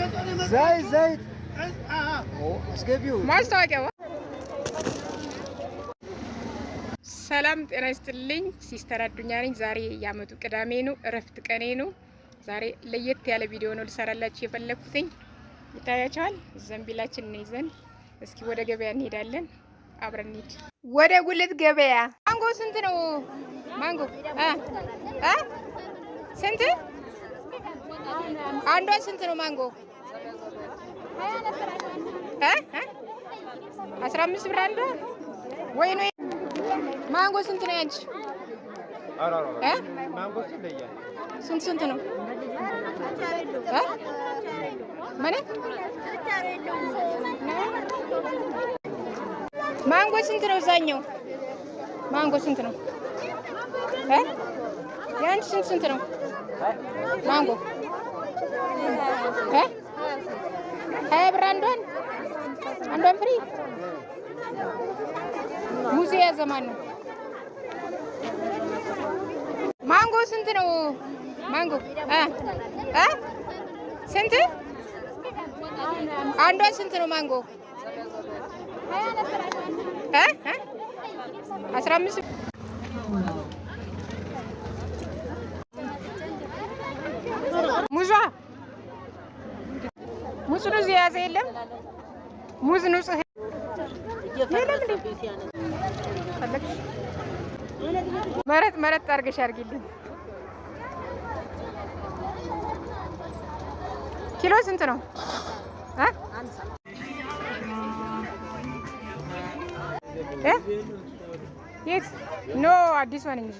ዘይት አስገቢው ማስታወቂያው። ሰላም ጤና ይስጥልኝ። ሲስተር አዱኛ ነኝ። ዛሬ የዓመቱ ቅዳሜ ነው፣ እረፍት ቀኔ ነው። ዛሬ ለየት ያለ ቪዲዮ ነው ልሰራላችሁ የፈለኩትኝ። ይታያችኋል። ዘንቢላችንን ይዘን እስኪ ወደ ገበያ እንሄዳለን። አብረን እንሂድ ወደ ጉልት ገበያ። ማንጎ ስንት ነው? ማንጎ ስንት? አንዷ ስንት ነው ማንጎ? 15 ብር አንዷ። ወይ ነው ማንጎ ስንት ነው ያንቺ? ማንጎ ሲለያል ስንት ነው? ማለት ማንጎ ስንት ነው? እዛኛው ማንጎ ስንት ነው? ያንቺ ስንት ነው ማንጎ? 20 ብር አንዷን ፍሪ። ሙዝ የያዘ ማን ነው? ማንጎ ስንት ነው? ማንጎ ስንት? አንዷ ስንት ነው ማንጎ? 15 ሙዝ ነው የያዘ የለም። ሙዝ ንጹህ መረጥ አድርገሽ አድርጊልኝ። ኪሎ ስንት ነው? የት? ኖ አዲስ ሆነ እንጂ